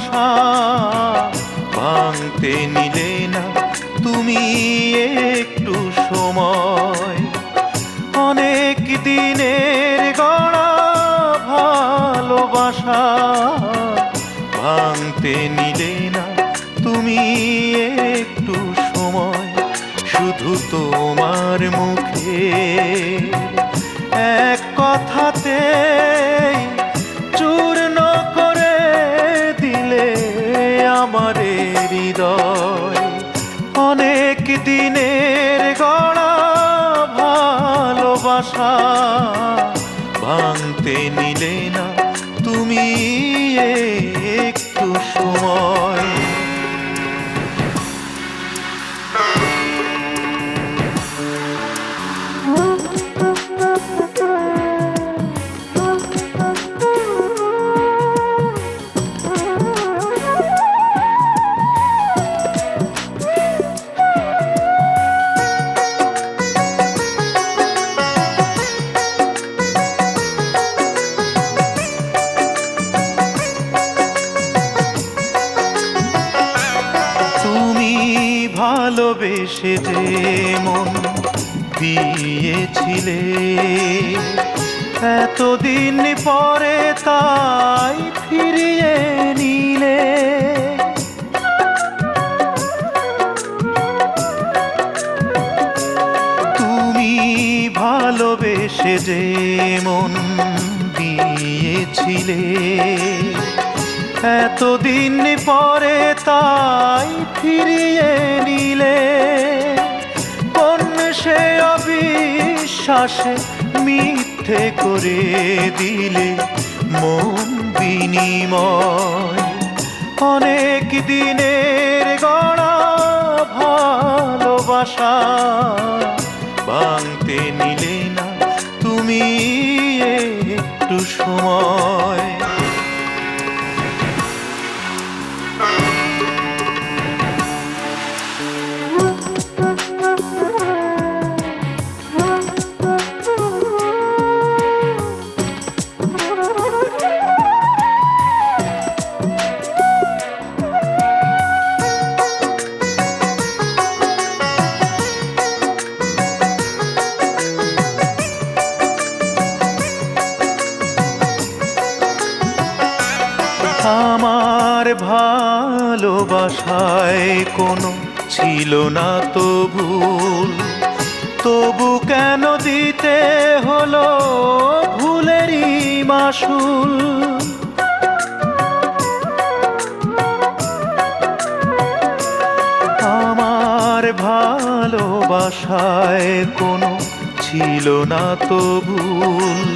ভালোবাসা ভাঙতে নিলে না তুমি একটু সময়। অনেক দিনের গড়া ভালোবাসা ভাঙতে নিলে না তুমি একটু সময়। শুধু তোমার মুখে এক কথাতে চূর্ণ করে দিলে আমার হৃদয়। অনেক দিনের গড়া ভালোবাসা ভাঙতে নিলে না তুমি একটু সময়। ভালোবেসে যে মন দিয়েছিলে এতদিন পরে তাই ফিরিয়ে নিলে। তুমি ভালোবেসে যে মন দিয়েছিলে এতদিন পরে তাই ফিরিয়ে নিলে। কোন সে অবিশ্বাসে মিথ্যে করে দিলে মন বিনিময়। অনেক দিনের গড়া ভালোবাসা ভাঙতে নিলে না তুমি একটু সময়। আমার ভালোবাসায় কোনো ছিল না তো ভুল, তবু কেন দিতে হলো ভুলেরই মাসুল। আমার ভালোবাসায় কোনো ছিল না তো ভুল,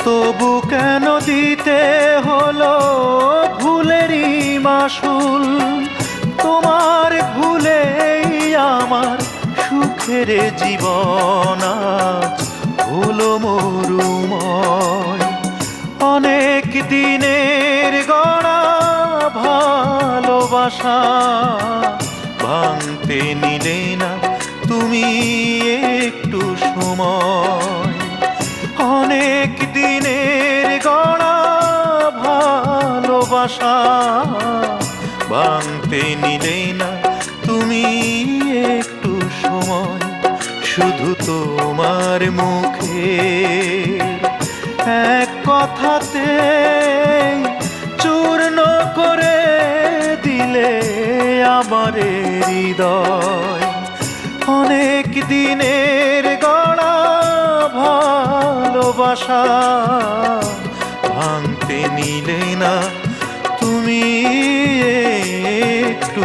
তবু কেন দিতে হলো ভুলেরই মাসুল। তোমার ভুলেই আমার সুখের জীবন আজ হলো মরুময়। অনেক দিনের গড়া ভালোবাসা ভাঙতে নিলে না তুমি একটু সময়। অনেক দিনের গড়া ভালোবাসা ভাঙতে নিলে না তুমি একটু সময়। শুধু তোমার মুখে এক কথাতে চূর্ণ করে দিলে আমার হৃদয়। অনেক দিনের গড়া ভালোবাসা ভাঙতে নিলে না তুমি একটু